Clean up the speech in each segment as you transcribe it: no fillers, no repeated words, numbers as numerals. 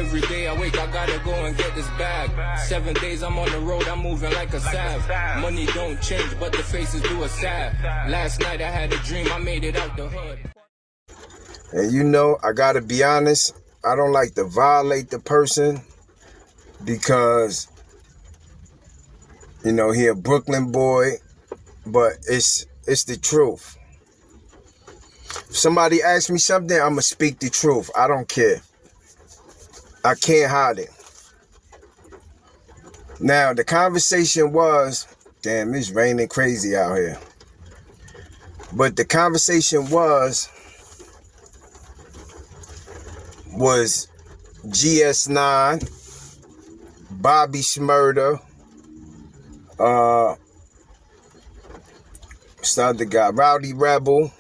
Every day I wake, I gotta go and get this bag. 7 days I'm on the road, I'm moving like a salve. Money don't change, but the faces do a sad. Last night I had a dream, I made it out the hood. And you know, I gotta be honest, I don't like to violate the person because, you know, he a Brooklyn boy, but it's the truth. If somebody asks me something, I'ma speak the truth. I don't care. I can't hide it. Now, the conversation was, damn, it's raining crazy out here. But the conversation was GS9, Bobby Shmurda, what's the other guy, Rowdy Rebel.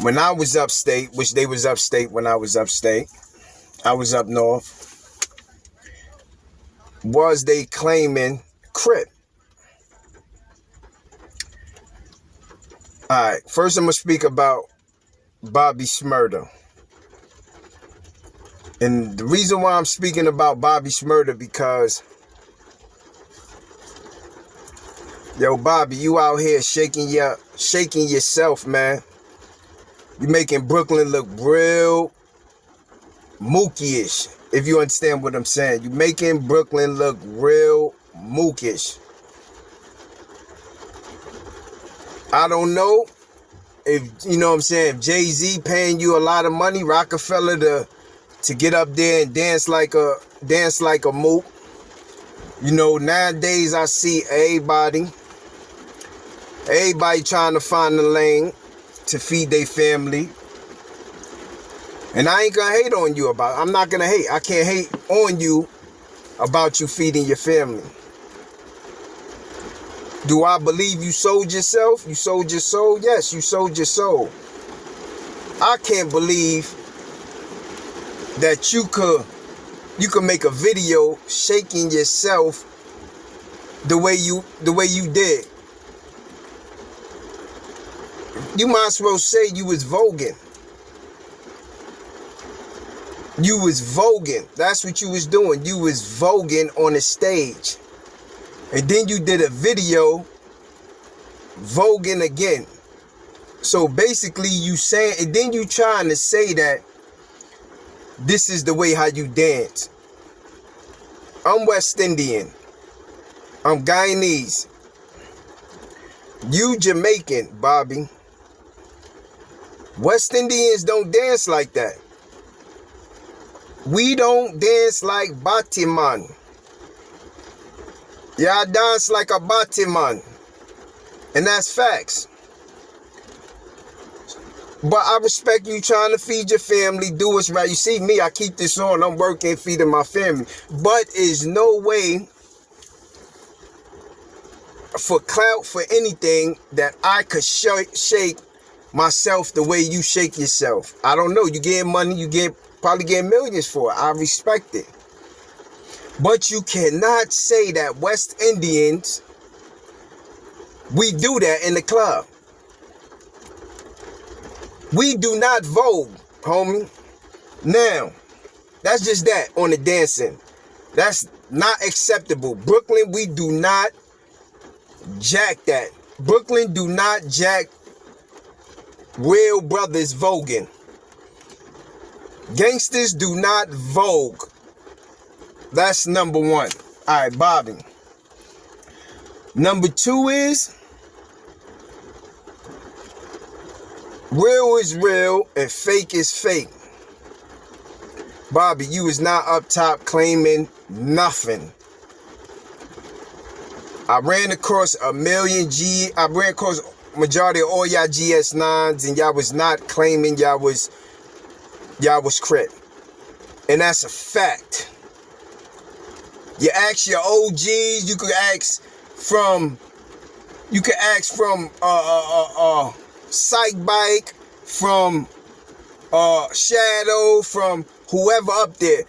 When I was upstate, which they was upstate when I was upstate, I was up north, was they claiming CRIP. All right, first I'm going to speak about Bobby Shmurda. And the reason why I'm speaking about Bobby Shmurda because, yo, Bobby, you out here shaking yourself, man. You making Brooklyn look real mookie-ish, if you understand what I'm saying. You making Brooklyn look real mookish. I don't know if, you know what I'm saying, if Jay-Z paying you a lot of money, Rockefeller, to get up there and dance like a mook. You know, nowadays I see everybody trying to find a lane to feed their family. And I ain't gonna hate on you about it. I'm not gonna hate. I can't hate on you about you feeding your family. Do I believe you sold yourself? You sold your soul? Yes, you sold your soul. I can't believe that you could make a video shaking yourself the way you did. You might as well say you was voguing. You was voguing. That's what you was doing. You was voguing on the stage. And then you did a video voguing again. So basically you saying, and then you trying to say that this is the way how you dance. I'm West Indian. I'm Guyanese. You Jamaican, Bobby. West Indians don't dance like that. We don't dance like Batiman. Y'all dance like a Batiman. And that's facts. But I respect you trying to feed your family, do what's right. You see me, I keep this on, I'm working, feeding my family. But there's no way for clout, for anything, that I could shake myself the way you shake yourself. I don't know, you get money, probably get millions for it. I respect it. But you cannot say that West Indians, we do that in the club. We do not vogue, homie. Now, that's just that on the dancing. That's not acceptable. Brooklyn, we do not jack that. Brooklyn do not jack real brothers voguing. Gangsters do not vogue. That's number one. All right, Bobby. Number two is, real is real and fake is fake. Bobby, you is not up top claiming nothing. I ran across majority of all y'all GS9s, and y'all was not claiming y'all was CRIP. And that's a fact. You ask your OGs, you could ask from Psych Bike, from Shadow, from whoever up there.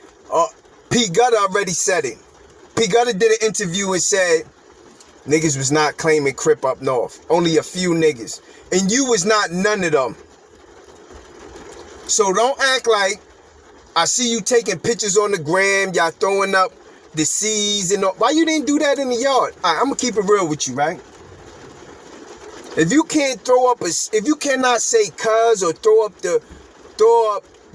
P. Gutter already said it. P. Gutter did an interview and said niggas was not claiming CRIP up north. Only a few niggas. And you was not none of them. So don't act like I see you taking pictures on the gram. Y'all throwing up the C's and all. Why you didn't do that in the yard? All right, I'm gonna keep it real with you, right? If you can't throw up if you cannot say cuz or throw up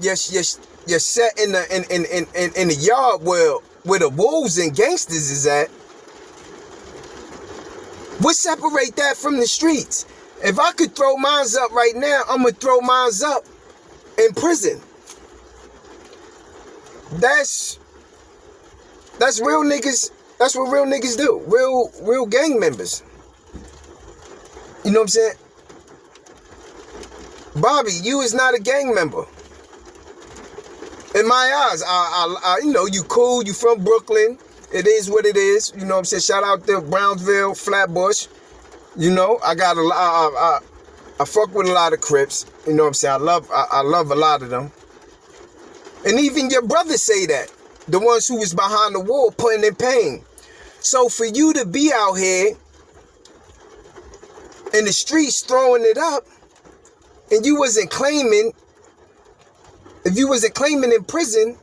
your set in the yard where the wolves and gangsters is at, what separate that from the streets? If I could throw mines up right now, I'm gonna throw mines up in prison. That's real niggas. That's what real niggas do. Real gang members. You know what I'm saying? Bobby, you is not a gang member. In my eyes, I you know, you cool, you from Brooklyn. It is what it is. You know what I'm saying? Shout out to Brownsville, Flatbush. You know, I got I fuck with a lot of Crips. You know what I'm saying? I love a lot of them. And even your brothers say that. The ones who was behind the wall putting in pain. So for you to be out here in the streets throwing it up, and you wasn't claiming, if you wasn't claiming in prison,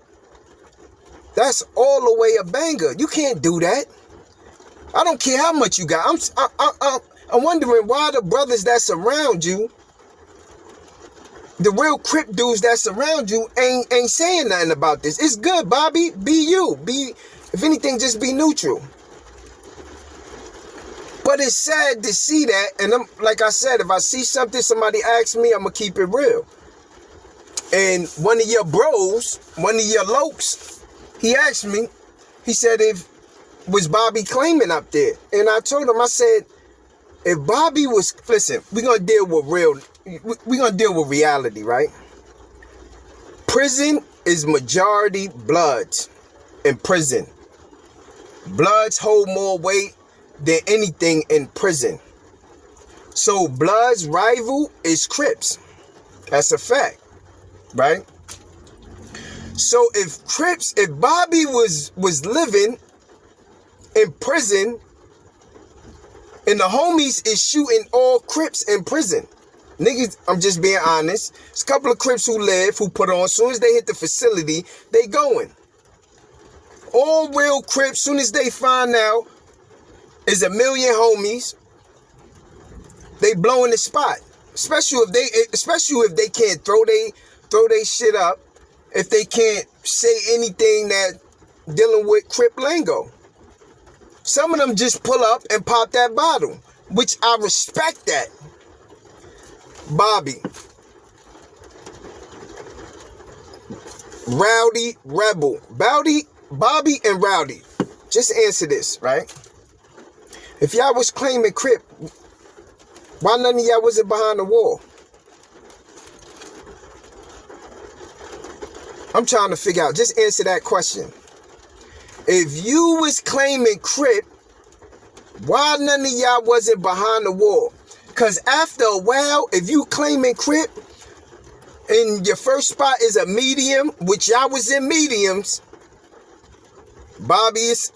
that's all the way a banger. You can't do that. I don't care how much you got. I'm wondering why the brothers that surround you, the real Crip dudes that surround you, ain't saying nothing about this. It's good, Bobby. Be you. If anything, just be neutral. But it's sad to see that, and like I said, if I see something, somebody asks me, I'm gonna keep it real. And one of your bros, one of your lokes, he asked me, he said, was Bobby claiming up there? And I told him, I said, if Bobby was, listen, we're gonna deal with reality, right? Prison is majority bloods in prison. Bloods hold more weight than anything in prison. So Blood's rival is Crips. That's a fact, right? So if Bobby was living in prison, and the homies is shooting all Crips in prison. Niggas, I'm just being honest. There's a couple of Crips who put on. As soon as they hit the facility, they going. All real Crips, soon as they find out, is a million homies. They blowing the spot. Especially if they can't throw they shit up. If they can't say anything that dealing with Crip lingo. Some of them just pull up and pop that bottle, which I respect that. Bobby. Rowdy, Rebel. Bobby and Rowdy. Just answer this, right? If y'all was claiming Crip, why none of y'all wasn't behind the wall? I'm trying to figure out. Just answer that question. If you was claiming Crip, why none of y'all wasn't behind the wall? Because after a while, if you claiming Crip, and your first spot is a medium, which y'all was in mediums, Rowdy is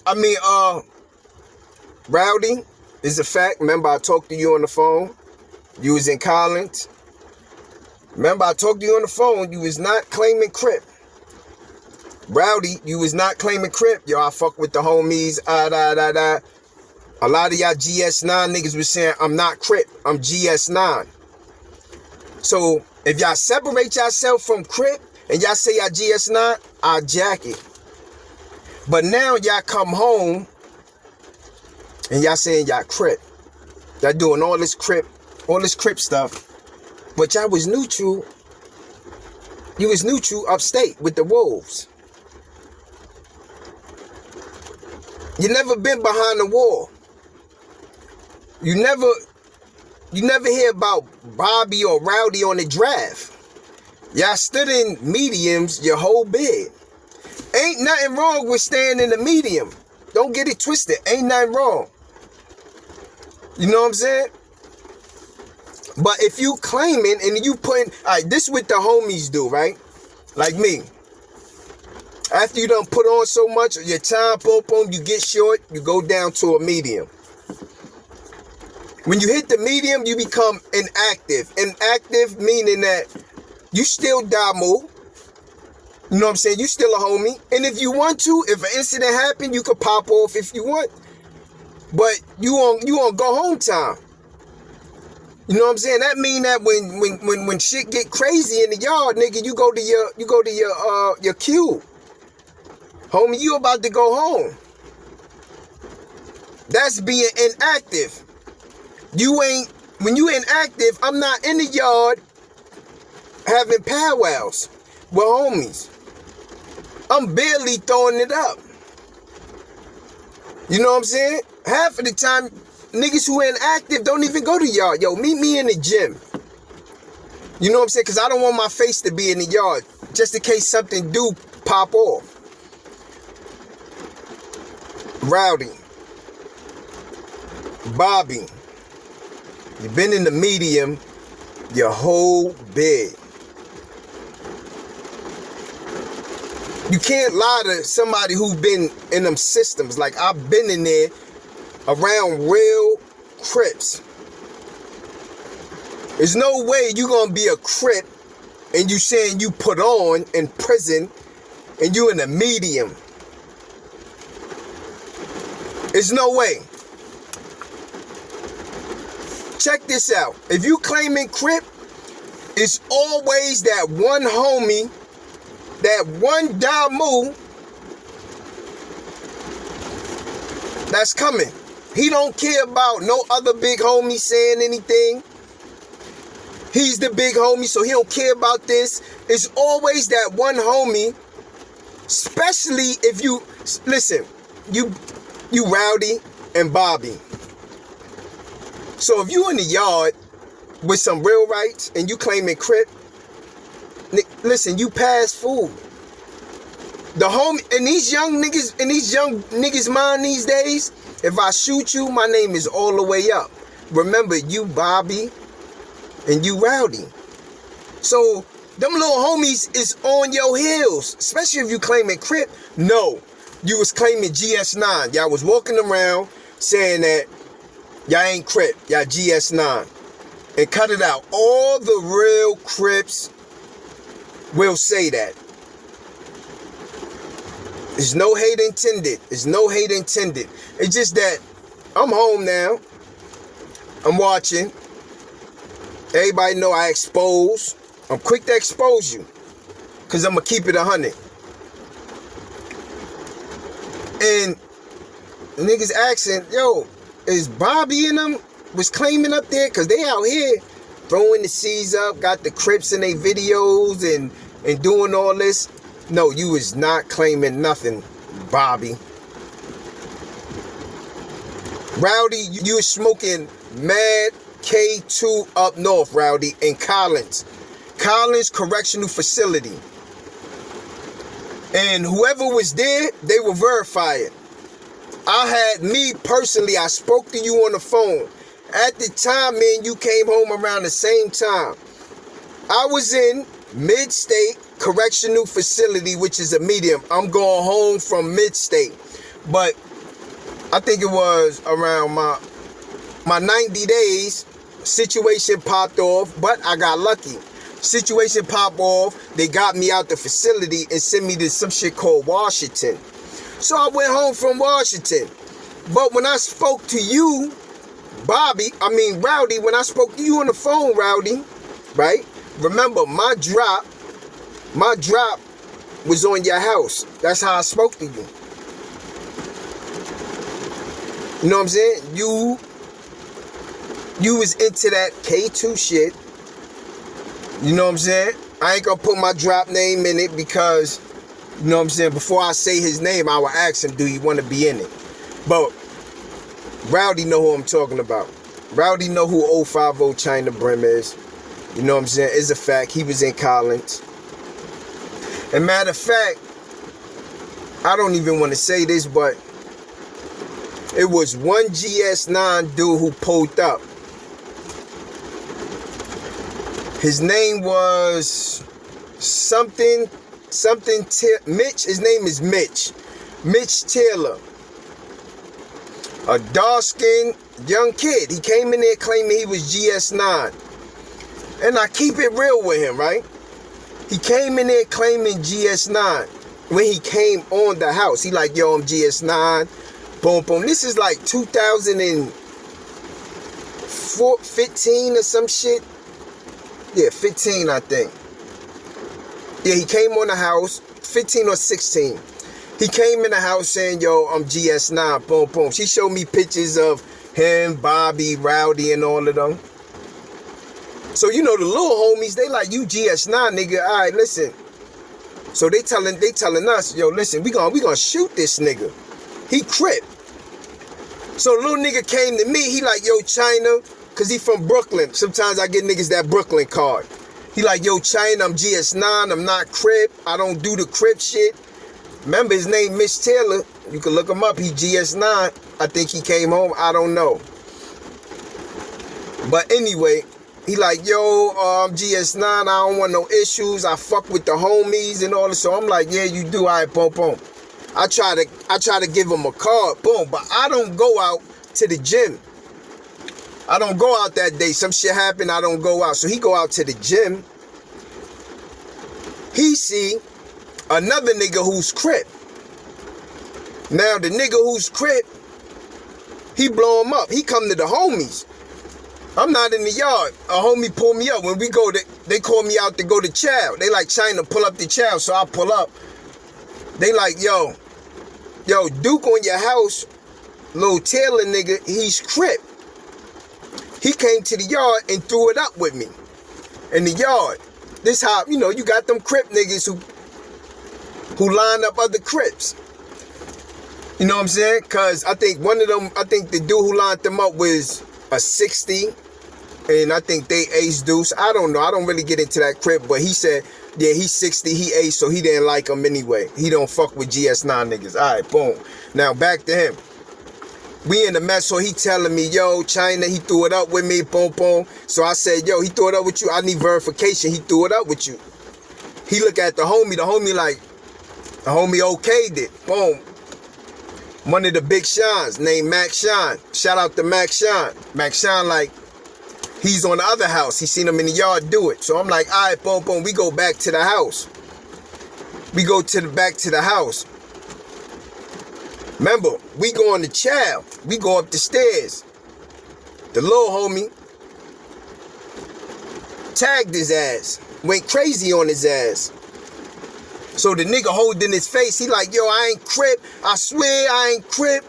a fact. Remember, I talked to you on the phone. You was in Collins. Remember, I talked to you on the phone. You was not claiming Crip. Rowdy, you was not claiming Crip. Yo, I fuck with the homies. A lot of y'all GS9 niggas was saying, I'm not Crip. I'm GS9. So, if y'all separate yourself from Crip and y'all say y'all GS9, I'll jack it. But now y'all come home and y'all saying y'all Crip. Y'all doing all this Crip stuff. But y'all was neutral. You was neutral upstate with the wolves. You never been behind the wall. You never hear about Bobby or Rowdy on the draft. Y'all stood in mediums your whole bid. Ain't nothing wrong with staying in the medium. Don't get it twisted. Ain't nothing wrong. You know what I'm saying? But if you claiming and you putting, all right, this is what the homies do, right? Like me. After you done put on so much, your time, boom, you get short, you go down to a medium. When you hit the medium, you become inactive. Inactive meaning that you still Damu, You know what I'm saying? You still a homie. And if you want to, if an incident happened, you could pop off if you want. But you on go home time. You know what I'm saying? That mean that when shit get crazy in the yard, nigga, you go to your queue. Homie, you about to go home. That's being inactive. When you inactive, I'm not in the yard having powwows with homies. I'm barely throwing it up. You know what I'm saying? Half of the time, niggas who inactive don't even go to yard. Yo, meet me in the gym. You know what I'm saying? Because I don't want my face to be in the yard, just in case something do pop off. Rowdy. Bobby. You've been in the medium your whole bid. You can't lie to somebody who's been in them systems. Like, I've been in there around real Crips. There's no way you gonna be a Crip and you saying you put on in prison and you in the medium. There's no way. Check this out. If you claiming Crip, it's always that one homie, that one Damu that's coming. He don't care about no other big homie saying anything. He's the big homie, so he don't care about this. It's always that one homie, especially if you, listen, you Rowdy and Bobby. So if you in the yard with some real rights and you claiming Crip, listen, you pass food. The homie, and these young niggas mind these days, if I shoot you, my name is all the way up. Remember, you Bobby and you Rowdy. So them little homies is on your heels, especially if you claiming Crip. No, you was claiming GS9. Y'all was walking around saying that y'all ain't Crip, y'all GS9. And cut it out. All the real Crips will say that. There's no hate intended. There's no hate intended. It's just that I'm home now. I'm watching. Everybody know I expose. I'm quick to expose you. Because I'm going to keep it 100. And niggas asking, yo, is Bobby and them was claiming up there? Because they out here throwing the C's up, got the Crips in their videos and doing all this. No, you is not claiming nothing, Bobby. Rowdy, you is smoking mad K2 up north, Rowdy, in Collins Correctional Facility. And whoever was there, they will verify it. Me personally, I spoke to you on the phone. At the time, man, you came home around the same time. I was in Mid-State Correctional Facility, which is a medium. I'm going home from Mid-State. But I think it was around my 90 days, situation popped off, but I got lucky. Situation popped off, they got me out the facility and sent me to some shit called Washington. So I went home from Washington. But when I spoke to you, Rowdy, when I spoke to you on the phone, Rowdy, right? Remember, my drop was on your house. That's how I spoke to you. You know what I'm saying? You was into that K2 shit. You know what I'm saying? I ain't gonna put my drop name in it because, you know what I'm saying, before I say his name, I will ask him, do you want to be in it? But Rowdy know who I'm talking about. Rowdy know who 050 CHYNA BRIM is. You know what I'm saying? It's a fact. He was in Collins. And matter of fact, I don't even want to say this, but it was one GS9 dude who pulled up. His name was something Mitch. His name is Mitch. Mitch Taylor. A dark-skinned young kid. He came in there claiming he was GS9. And I keep it real with him, right? He came in there claiming GS9. When he came on the house, he like, yo, I'm GS9. Boom, boom. This is like 2015 or some shit. Yeah, 15, I think. Yeah, he came on the house, 15 or 16. He came in the house saying, yo, I'm GS9, boom, boom. She showed me pictures of him, Bobby, Rowdy, and all of them. So, you know, the little homies, they like, you GS9, nigga. All right, listen. So they telling us, yo, listen, we gonna shoot this nigga. He CRIP. So the little nigga came to me, he like, yo, CHYNA, cause he from Brooklyn. Sometimes I get niggas that Brooklyn card. He like, yo, CHYNA, I'm GS9, I'm not CRIP. I don't do the CRIP shit. Remember his name, MITCH Taylor. You can look him up. He GS9. I think he came home. I don't know. But anyway, he like, yo, I'm GS9. I don't want no issues. I fuck with the homies and all this. So I'm like, yeah, you do. All right, boom, boom. I try to give him a card, boom. But I don't go out to the gym. I don't go out that day. Some shit happened. I don't go out. So he go out to the gym. He see another nigga who's CRIP. Now the nigga who's CRIP, he blow him up. He come to the homies. I'm not in the yard. A homie pull me up. When we go, they call me out to go to chow. They like, CHYNA, pull up the chow. So I pull up. They like, yo, Duke on your house, little Taylor nigga, he's CRIP. He came to the yard and threw it up with me. In the yard. This how, you know, you got them CRIP niggas who line up other CRIPs. You know what I'm saying? Because I think the dude who lined them up was a 60. And I think they ace deuce. I don't know. I don't really get into that CRIP. But he said, yeah, he's 60. He ace, so he didn't like him anyway. He don't fuck with GS9 niggas. All right, boom. Now, back to him. We in the mess, so he telling me, yo, CHYNA, he threw it up with me, boom, boom. So I said, yo, he threw it up with you. I need verification. He threw it up with you. He look at the homie like, the homie okayed it. Boom. One of the big shines named Max Shine. Shout out to Max Shine. Max Shine, like, he's on the other house. He seen him in the yard do it. So I'm like, all right, boom, boom. We go back to the house. We go back to the house. Remember, we go on the chow. We go up the stairs. The little homie tagged his ass. Went crazy on his ass. So the nigga holding his face, he like, yo, I ain't CRIP. I swear I ain't CRIP.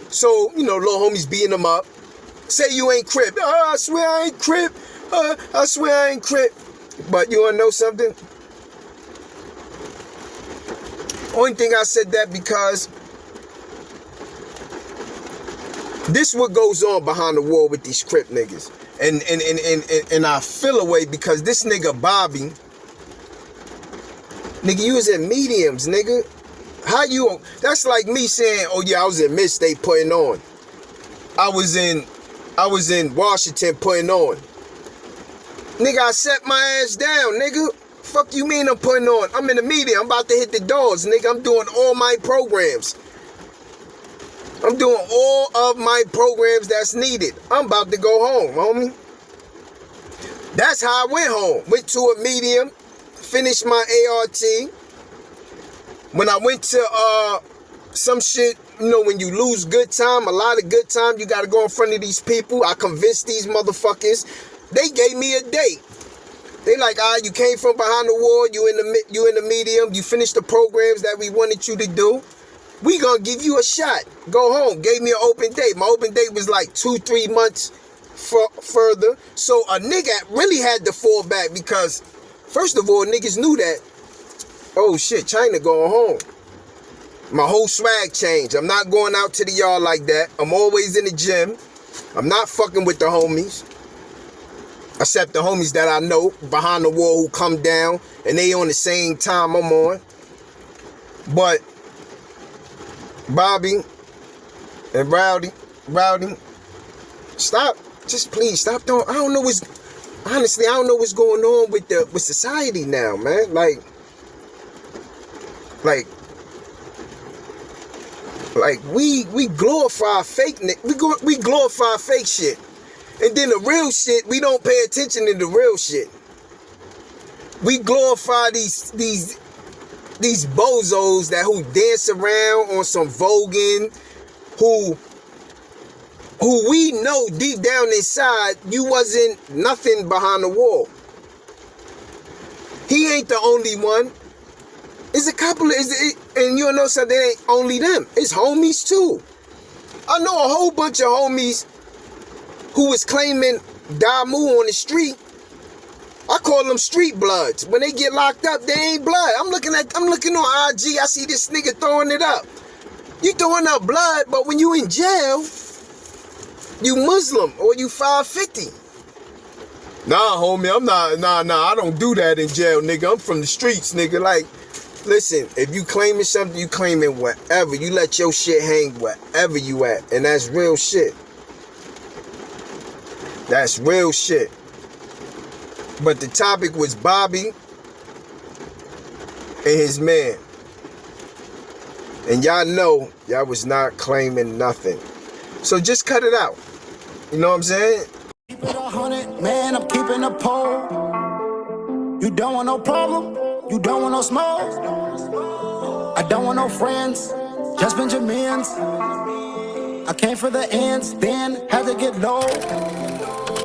So, you know, little homie's beating him up. Say you ain't CRIP. Oh, I swear I ain't CRIP. I swear I ain't CRIP. But you wanna know something? Only thing I said that because this what goes on behind the wall with these CRIP niggas. And I feel away because this nigga Bobby, nigga, you was in mediums, nigga. How you, that's like me saying, oh yeah, I was in Mid-State putting on. I was in Washington putting on. Nigga, I set my ass down, nigga. Fuck you mean I'm putting on? I'm in the media. I'm about to hit the doors, nigga. I'm doing all my programs. I'm doing all of my programs that's needed. I'm about to go home, homie. That's how I went home. Went to a medium. Finished my ART. When I went to some shit, you know, when you lose good time, a lot of good time, you gotta go in front of these people. I convinced these motherfuckers. They gave me a date. They like, you came from behind the wall, you in the medium, you finished the programs that we wanted you to do. We gonna give you a shot. Go home. Gave me an open date. My open date was like 2-3 months further. So a nigga really had to fall back because, first of all, niggas knew that, oh shit, CHYNA going home. My whole swag changed. I'm not going out to the yard like that. I'm always in the gym. I'm not fucking with the homies. Except the homies that I know behind the wall who come down and they on the same time I'm on. But Bobby and Rowdy, stop. Just please stop doing. I don't know what's going on with society now, man. Like we glorify fake. We glorify fake shit, and then the real shit we don't pay attention to the real shit. We glorify these bozos that who dance around on some voguing, who we know deep down inside you wasn't nothing behind the wall. He ain't the only one. It's a couple of, and you'll know something, it ain't only them. It's homies too. I know a whole bunch of homies who was claiming Damu on the street. I call them street bloods. When they get locked up, they ain't blood. I'm looking on IG, I see this nigga throwing it up. You throwing up blood, but when you in jail, you Muslim or you 550. Nah, homie, I'm not, I don't do that in jail, nigga. I'm from the streets, nigga. Like, listen, if you claiming something, you claiming whatever. You let your shit hang wherever you at. And that's real shit. That's real shit. But the topic was Bobby and his man. And y'all know y'all was not claiming nothing. So just cut it out. You know what I'm saying? Keep it 100, man, I'm keeping a pole. You don't want no problem, you don't want no smoke. I don't want no friends, just Benjamins. I came for the ends, then had to get low.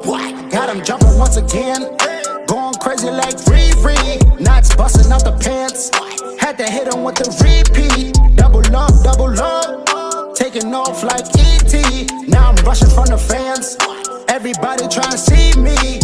What? Got him jumping once again, going crazy like Riri. Knots busting out the pants, had to hit him with the repeat. Double up, taking off like E.T. Now I'm rushing from the fans. Everybody trying to see me.